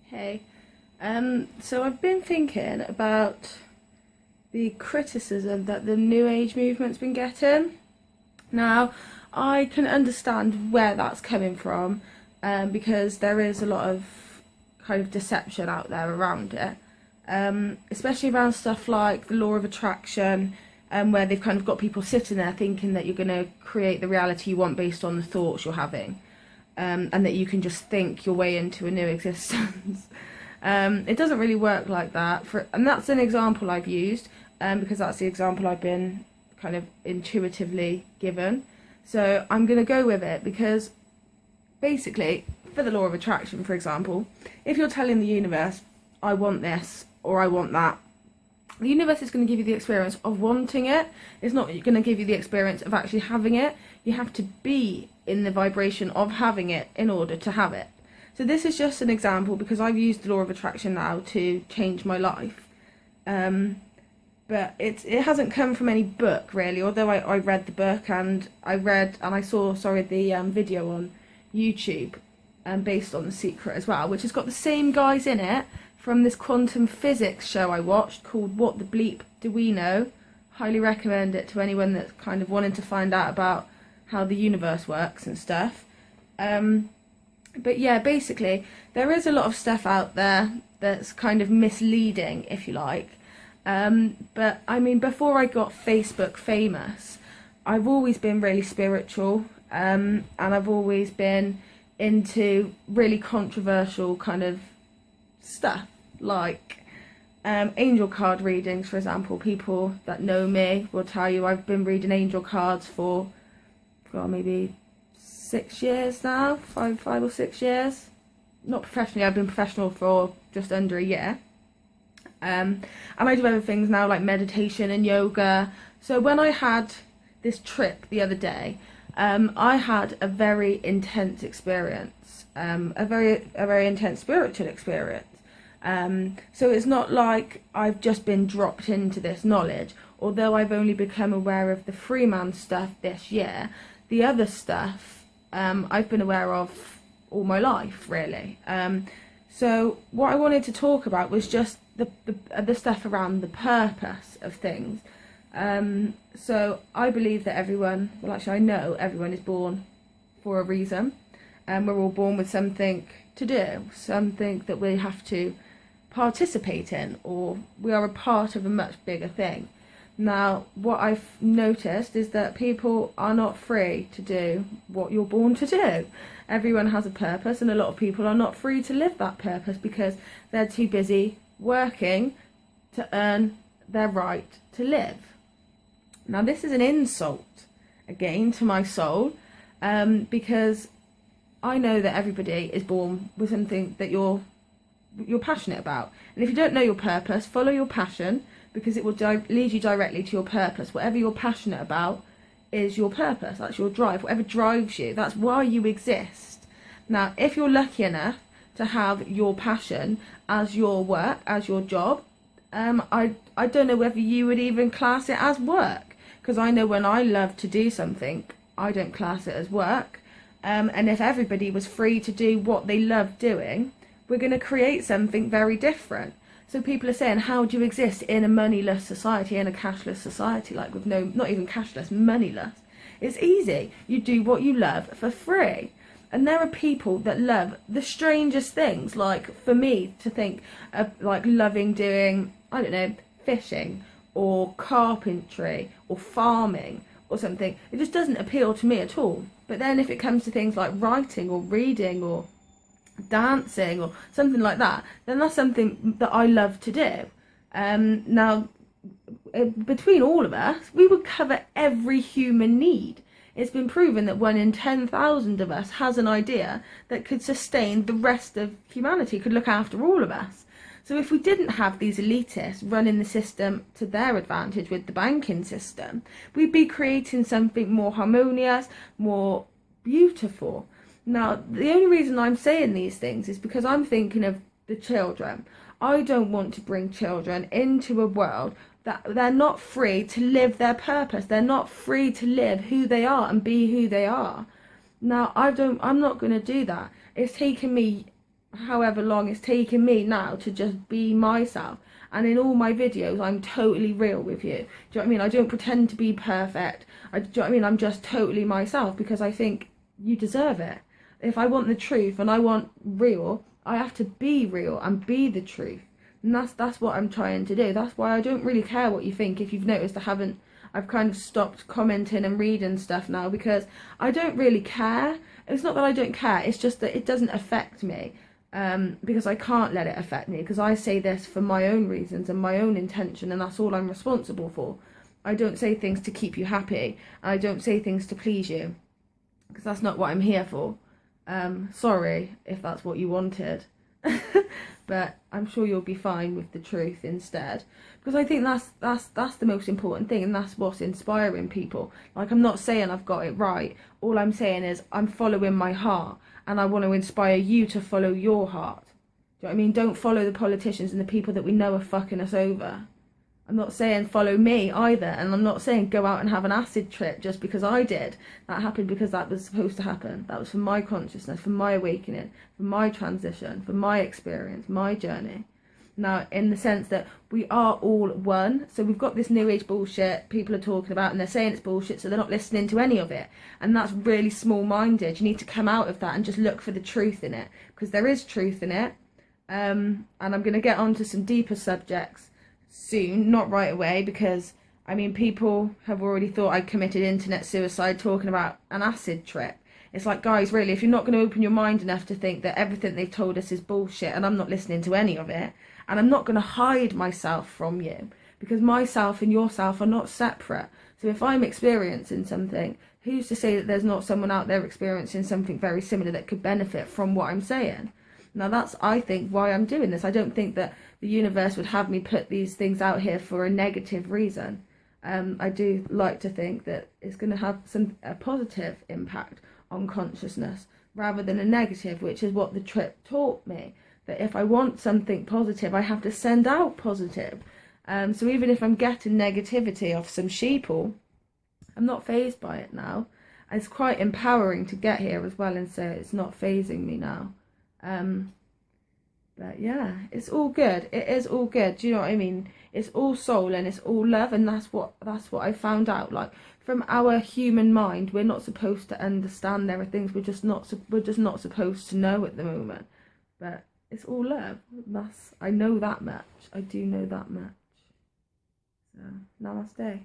Hey, so I've been thinking about the criticism that the New Age movement's been getting. Now, I can understand where that's coming from, because there is a lot of kind of deception out there around it, especially around stuff like the law of attraction, where they've kind of got people sitting there thinking that you're going to create the reality you want based on the thoughts you're having. And that you can just think your way into a new existence. It doesn't really work like that. And that's an example I've used, because that's the example I've been kind of intuitively given. So I'm going to go with it because basically, for the law of attraction, for example, if you're telling the universe, I want this or I want that, the universe is going to give you the experience of wanting it. It's not going to give you the experience of actually having it. You have to be in the vibration of having it in order to have it. So this is just an example because I've used the law of attraction now to change my life. But it hasn't come from any book really, although I read the book and I saw the video on YouTube based on The Secret as well, which has got the same guys in it from this quantum physics show I watched called What the Bleep Do We Know? Highly recommend it to anyone that's kind of wanting to find out about how the universe works and stuff. But yeah, basically, there is a lot of stuff out there that's kind of misleading, if you like. But I mean, before I got Facebook famous, I've always been really spiritual, and I've always been into really controversial kind of stuff, like angel card readings, for example. People that know me will tell you I've been reading angel cards for maybe 6 years now, five or 6 years. Not professionally, I've been professional for just under a year. And I do other things now like meditation and yoga. So when I had this trip the other day, I had a very intense experience, a very intense spiritual experience. So it's not like I've just been dropped into this knowledge, although I've only become aware of the Freeman stuff this year. The other stuff I've been aware of all my life, really. So what I wanted to talk about was just the stuff around the purpose of things. So I believe that I know everyone is born for a reason, and we're all born with something to do, something that we have to participate in, or we are a part of a much bigger thing. Now, what I've noticed is that people are not free to do what you're born to do. Everyone has a purpose, and a lot of people are not free to live that purpose because they're too busy working to earn their right to live. Now, this is an insult, again, to my soul, because I know that everybody is born with something that you're passionate about. And if you don't know your purpose, follow your passion, because it will lead you directly to your purpose. Whatever you're passionate about is your purpose. That's your drive. Whatever drives you, that's why you exist. Now, if you're lucky enough to have your passion as your work, as your job, I don't know whether you would even class it as work, because I know when I love to do something, I don't class it as work. And if everybody was free to do what they love doing, we're going to create something very different. So people are saying, how do you exist in a moneyless society, in a cashless society, like with not even cashless, moneyless? It's easy. You do what you love for free. And there are people that love the strangest things, like for me to think of like loving doing, I don't know, fishing or carpentry or farming or something. It just doesn't appeal to me at all. But then if it comes to things like writing or reading or dancing or something like that, then that's something that I love to do. Now, between all of us, we would cover every human need. It's been proven that 1 in 10,000 of us has an idea that could sustain the rest of humanity, could look after all of us. So if we didn't have these elitists running the system to their advantage with the banking system, we'd be creating something more harmonious, more beautiful. Now, the only reason I'm saying these things is because I'm thinking of the children. I don't want to bring children into a world that they're not free to live their purpose. They're not free to live who they are and be who they are. Now, I'm not going to do that. It's taken me however long it's taken me now to just be myself. And in all my videos, I'm totally real with you. Do you know what I mean? I don't pretend to be perfect. Do you know what I mean? I'm just totally myself because I think you deserve it. If I want the truth and I want real, I have to be real and be the truth. And that's what I'm trying to do. That's why I don't really care what you think. If you've noticed, I've kind of stopped commenting and reading stuff now because I don't really care. It's not that I don't care, it's just that it doesn't affect me. Because I can't let it affect me, because I say this for my own reasons and my own intention, and that's all I'm responsible for. I don't say things to keep you happy, and I don't say things to please you, because that's not what I'm here for. Sorry if that's what you wanted. But I'm sure you'll be fine with the truth instead, because I think that's the most important thing, and that's what's inspiring people. Like, I'm not saying I've got it right. All I'm saying is I'm following my heart, and I want to inspire you to follow your heart. Do you know what I mean? Don't follow the politicians and the people that we know are fucking us over. I'm not saying follow me either, and I'm not saying go out and have an acid trip just because I did. That happened because that was supposed to happen. That was for my consciousness, for my awakening, for my transition, for my experience, my journey. Now, in the sense that we are all one, so we've got this new age bullshit people are talking about, and they're saying it's bullshit, so they're not listening to any of it, and that's really small-minded. You need to come out of that and just look for the truth in it, because there is truth in it. And I'm going to get on to some deeper subjects soon, not right away, because I mean, people have already thought I committed internet suicide talking about an acid trip. It's like, guys, really, if you're not going to open your mind enough to think that everything they've told us is bullshit, and I'm not listening to any of it, and I'm not going to hide myself from you, because myself and yourself are not separate. So if I'm experiencing something, who's to say that there's not someone out there experiencing something very similar that could benefit from what I'm saying? Now, that's, I think, why I'm doing this. I don't think that the universe would have me put these things out here for a negative reason. I do like to think that it's going to have a positive impact on consciousness rather than a negative, which is what the trip taught me. That if I want something positive, I have to send out positive. So even if I'm getting negativity off some sheeple, I'm not fazed by it now. It's quite empowering to get here as well and say it's not fazing me now. But yeah, it's all good. It is all good. Do you know what I mean? It's all soul and it's all love, and that's what I found out. Like, from our human mind, we're not supposed to understand. There are things we're just not supposed to know at the moment. But it's all love. I know that much. I do know that much. So, namaste.